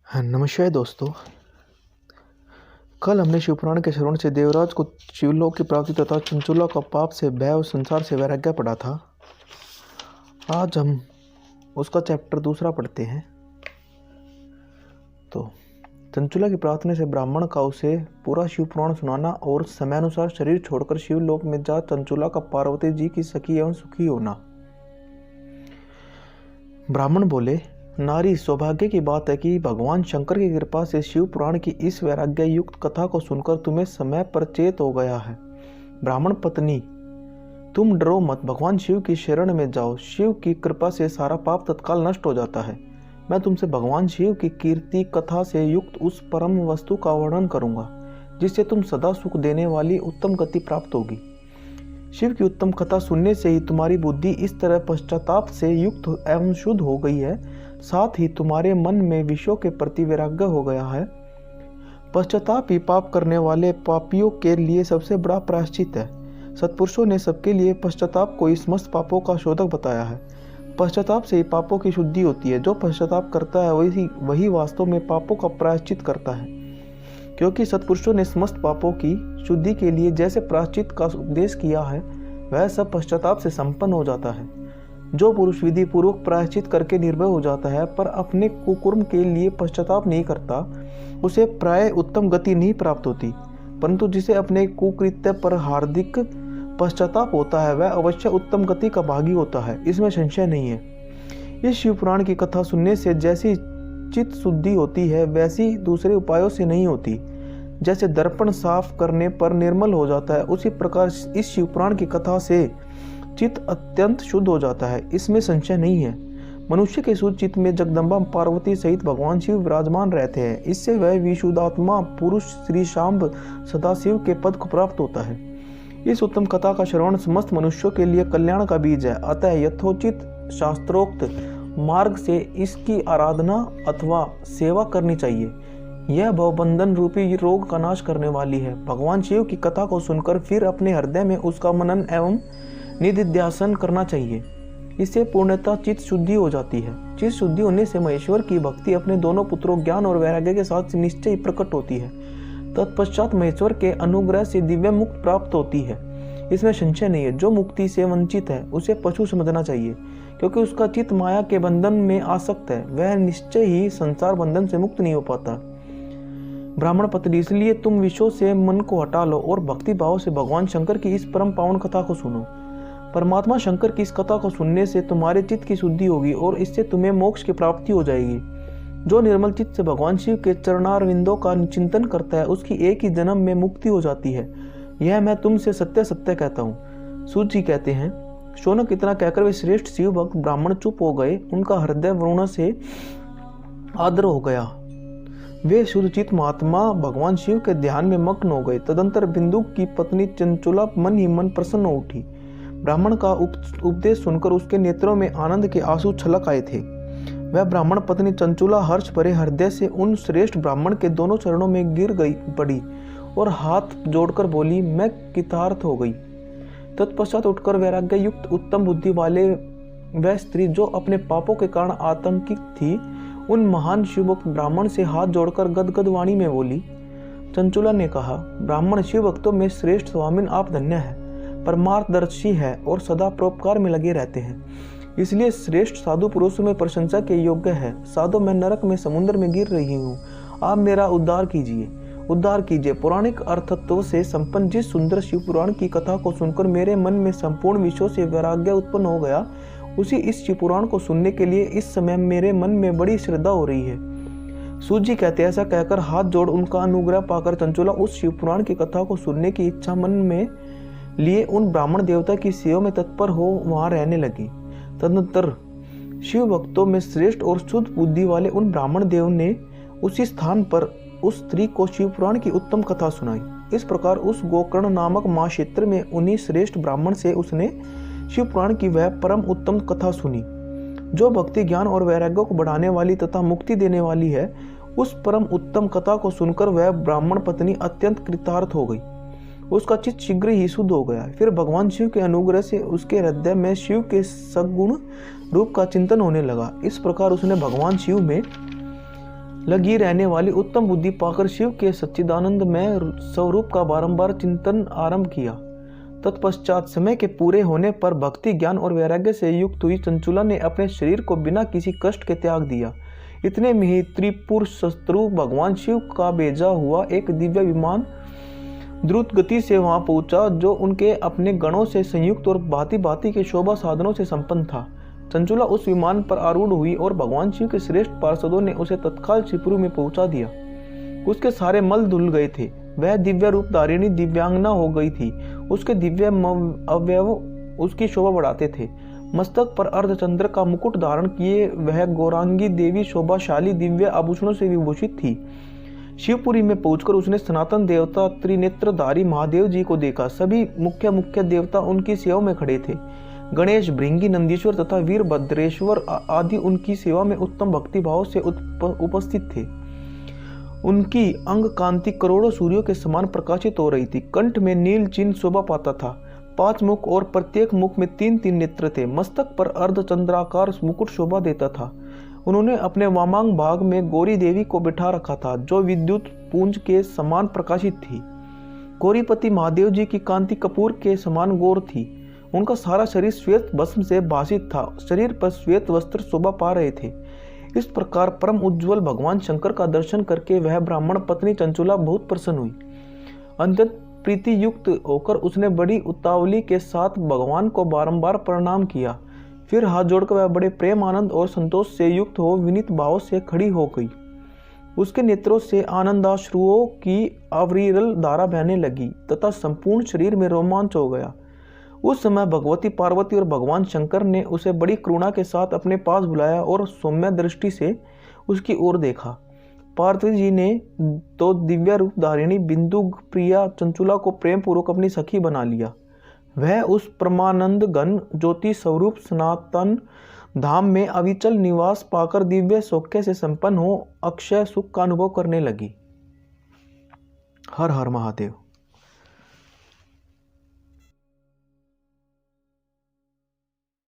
हाँ, नमस्कार दोस्तों। कल हमने शिवपुराण के श्रवण से देवराज को शिवलोक की प्राप्ति तथा चंचुला का पाप से भय और संसार से वैराग्य पढ़ा था। आज हम उसका चैप्टर दूसरा पढ़ते हैं। तो चंचुला की प्रार्थना से ब्राह्मण का उसे पूरा शिवपुराण सुनाना और समयानुसार शरीर छोड़कर शिवलोक में जा चंचुला का पार्वती जी की सखी एवं सुखी होना। ब्राह्मण बोले, नारी, सौभाग्य की बात है कि भगवान शंकर की कृपा से शिव पुराण की इस वैराग्य युक्त कथा को सुनकर तुम्हें समय पर चेत हो गया है। ब्राह्मण पत्नी, तुम डरो मत, भगवान शिव की शरण में जाओ। शिव की कृपा से सारा पाप तत्काल नष्ट हो जाता है। मैं तुमसे भगवान शिव की कीर्ति कथा से युक्त उस परम वस्तु का वर्णन करूंगा जिससे तुम सदा सुख देने वाली उत्तम गति प्राप्त होगी। शिव की उत्तम कथा सुनने से ही तुम्हारी बुद्धि इस तरह पश्चाताप से युक्त एवं शुद्ध हो गई है, साथ ही तुम्हारे मन में विषयों के प्रति वैराग्य हो गया है। पश्चाताप ही पाप करने वाले पापियों के लिए सबसे बड़ा प्रायश्चित है। सत्पुरुषों ने सबके लिए पश्चाताप को समस्त पापों का शोधक बताया है। पश्चाताप से ही पापों की शुद्धि होती है। जो पश्चाताप करता है वही वास्तव में पापों का प्रायश्चित करता है, क्योंकि सत्पुरुषों ने समस्त पापों की शुद्धि के लिए जैसे प्रायश्चित का उपदेश किया है वह सब पश्चाताप से संपन्न हो जाता है। जो पुरुष विधि पूर्वक प्रायश्चित करके निर्भय हो जाता है पर अपने कुकर्म के लिए पश्चाताप नहीं करता, उसे प्राय उत्तम गति नहीं प्राप्त होती, परंतु जिसे अपने कुकृत्य पर हार्दिक पश्चाताप होता है वह अवश्य उत्तम गति का भागी होता है, इसमें संशय नहीं है। इस शिवपुराण की कथा सुनने से जैसी चित्त शुद्धि होती है वैसी दूसरे उपायों से नहीं होती। जैसे दर्पण साफ करने पर निर्मल हो जाता है, उसी प्रकार इस शिवपुराण की कथा से चित्त अत्यंत शुद्ध हो जाता है, इसमें संशय नहीं है। मनुष्य के शुद्ध चित्त में जगदम्बा पार्वती सहित भगवान शिव विराजमान रहते हैं। इससे वह विशुद्धात्मा पुरुष श्री शांब सदाशिव के पद को प्राप्त होता है। इस उत्तम कथा का श्रवण समस्त मनुष्यों के लिए कल्याण का बीज है। अतः यथोचित शास्त्रोक्त मार्ग से इसकी आराधना अथवा सेवा करनी चाहिए। यह भवबंधन रूपी रोग का नाश करने वाली है। भगवान शिव की कथा को सुनकर फिर अपने हृदय में उसका मनन एवं निधिध्यासन करना चाहिए। इससे पूर्णतः चित्त शुद्धि हो जाती है। चित्त शुद्धि होने से महेश्वर की भक्ति अपने दोनों पुत्रों ज्ञान और वैराग्य के साथ निश्चय प्रकट होती है। तत्पश्चात महेश्वर के अनुग्रह से दिव्य मुक्ति प्राप्त होती है, इसमें संशय नहीं है। जो मुक्ति से वंचित है उसे पशु समझना चाहिए, क्योंकि उसका चित्त माया के बंधन में आसक्त है, वह निश्चय ही संसार बंधन से मुक्त नहीं हो पाता। ब्राह्मण पत्नी, इसलिए तुम विषयों से मन को हटा लो और भक्ति भाव से भगवान शंकर की इस परम पावन कथा को सुनो। परमात्मा शंकर की इस कथा को सुनने से तुम्हारे चित्त की शुद्धि होगी और इससे तुम्हें मोक्ष की प्राप्ति हो जाएगी। जो निर्मल चित्त से भगवान शिव के चरणारविंदों का चिंतन करता है उसकी एक ही जन्म में मुक्ति हो जाती है। यह मैं तुमसे सत्य सत्य कहता हूँ। सूत जी कहते हैं, शौनक इतना कहकर वे श्रेष्ठ शिव भक्त ब्राह्मण चुप हो गए। उनका हृदय वरुण से आर्द्र हो गया। वे शुद्धचित महात्मा भगवान शिव के ध्यान में मग्न हो गए। तदंतर बिंदु की पत्नी चंचुला मन ही मन प्रसन्न हो उठी। ब्राह्मण का उपदेश सुनकर उसके नेत्रों में आनंद के आंसू छलक आए थे। वह ब्राह्मण पत्नी चंचुला हर्ष भरे हृदय से उन श्रेष्ठ ब्राह्मण के दोनों चरणों में गिर गई पड़ी और हाथ जोड़कर बोली, मैं कृतार्थ हो गई। तत्पश्चात उठकर वैराग्य युक्त उत्तम बुद्धि वाले वह स्त्री जो अपने पापों के कारण आतंकित थी उन महान शिवभक्त ब्राह्मण से हाथ जोड़कर गदगद वाणी में बोली। चंचुला ने कहा, ब्राह्मण शिव भक्तों में श्रेष्ठ स्वामिन आप धन्य है, परमार्थदर्शी है और सदा परोपकार में लगे रहते हैं, इसलिए श्रेष्ठ साधु पुरुषों में प्रशंसा के योग्य है। साधु, मैं नरक में समुद्र में गिर रही हूँ, आप मेरा उद्धार कीजिए। पौराणिक अर्थत्व से संपन्न जिस सुंदर शिव पुराण की कथा को सुनकर मेरे मन में संपूर्ण विषयों से वैराग्य उत्पन्न हो गया, उसी इस शिव पुराण को सुनने के लिए इस समय मेरे मन में बड़ी श्रद्धा हो रही है। सूत जी कहते, ऐसा कहकर हाथ जोड़ उनका अनुग्रह पाकर चंचुला उस शिव पुराण की कथा को सुनने की इच्छा मन में लिए उन ब्राह्मण देवता की सेवा में तत्पर हो वहां रहने लगी। तदनंतर शिव भक्तों में श्रेष्ठ और शुद्ध बुद्धि वाले उन ब्राह्मण देव ने उसी स्थान पर उस स्त्री को शिव पुराण की उत्तम कथा सुनाई। इस प्रकार उस गोकर्ण नामक महाक्षेत्र में उन्हीं श्रेष्ठ ब्राह्मण से उसने शिव पुराण की वह परम उत्तम कथा सुनी, जो भक्ति ज्ञान और वैराग्य को बढ़ाने वाली तथा मुक्ति देने वाली है। उस परम उत्तम कथा को सुनकर वह ब्राह्मण पत्नी अत्यंत कृतार्थ हो गई। उसका चित्त शीघ्र ही शुद्ध हो गया। फिर भगवान शिव के अनुग्रह से उसके हृदय में शिव के सगुण रूप का चिंतन होने लगा। इस प्रकार उसने भगवान शिव में लगी रहने वाली उत्तम बुद्धि पाकर शिव के सच्चिदानंद में स्वरूप का बारंबार चिंतन आरंभ किया। तत्पश्चात समय के पूरे होने पर भक्ति, ज्ञान और वैराग्य से युक्त हुई चंचुला ने अपने शरीर को बिना किसी कष्ट के त्याग दिया। इतने में ही त्रिपुर शत्रु भगवान शिव का भेजा हुआ एक दिव्य विमान द्रुत गति से वहां पहुंचा, जो उनके अपने गणों से संयुक्त और भांति भांति के शोभा साधनों से संपन्न था। चंचुला उस विमान पर आरूढ़ हुई और भगवान शिव के श्रेष्ठ पार्षदों ने उसे तत्काल शिवपुरी में पहुंचा दिया। उसके सारे मल धुल गए थे। वह दिव्य रूप धारिणी दिव्यांगना हो गई थी। उसके दिव्य अवयव उसकी शोभा बढ़ाते थे। मस्तक पर अर्धचंद्र का मुकुट धारण किए वह गौरांगी देवी शोभाशाली दिव्य आभूषणों से विभूषित थी। शिवपुरी में पहुंचकर उसने सनातन देवता त्रिनेत्रधारी महादेव जी को देखा। सभी मुख्य देवता उनकी सेवा में खड़े थे। गणेश, भृंगी, नंदीश्वर तथा वीरभद्रेश्वर आदि उनकी सेवा में उत्तम भक्ति भाव से उपस्थित थे। उनकी अंग कांति करोड़ों सूर्यों के समान प्रकाशित हो रही थी। कंठ में नील चिन्ह शोभा पाता था। 5 मुख और प्रत्येक मुख में 3-3 नेत्र थे। मस्तक पर अर्धचंद्राकार मुकुट शोभा देता था। उन्होंने अपने वामांग भाग में गौरी देवी को बिठा रखा था, जो विद्युत पुंज के समान प्रकाशित थी। गौरीपति महादेव जी की कांति कपूर के समान गौर थी। उनका सारा शरीर श्वेत भस्म से भासित था। शरीर पर श्वेत वस्त्र शोभा पा रहे थे। इस प्रकार परम उज्ज्वल भगवान शंकर का दर्शन करके वह ब्राह्मण पत्नी चंचुला बहुत प्रसन्न हुई। अत्यंत प्रीति युक्त होकर उसने बड़ी उतावली के साथ भगवान को बारंबार प्रणाम किया। फिर हाथ जोड़कर वह बड़े प्रेम, आनंद और संतोष से युक्त हो विनीत भाव से खड़ी हो गई। उसके नेत्रों से आनंदाश्रुओं की अविरल धारा बहने लगी तथा संपूर्ण शरीर में रोमांच हो गया। उस समय भगवती पार्वती और भगवान शंकर ने उसे बड़ी करुणा के साथ अपने पास बुलाया और सौम्य दृष्टि से उसकी ओर देखा। पार्वती जी ने तो दिव्य रूप धारिणी बिंदु प्रिया चंचुला को प्रेम पूर्वक अपनी सखी बना लिया। वह उस परमानंद घन ज्योति स्वरूप सनातन धाम में अविचल निवास पाकर दिव्य सौख्य से संपन्न हो अक्षय सुख का अनुभव करने लगी। हर हर महादेव।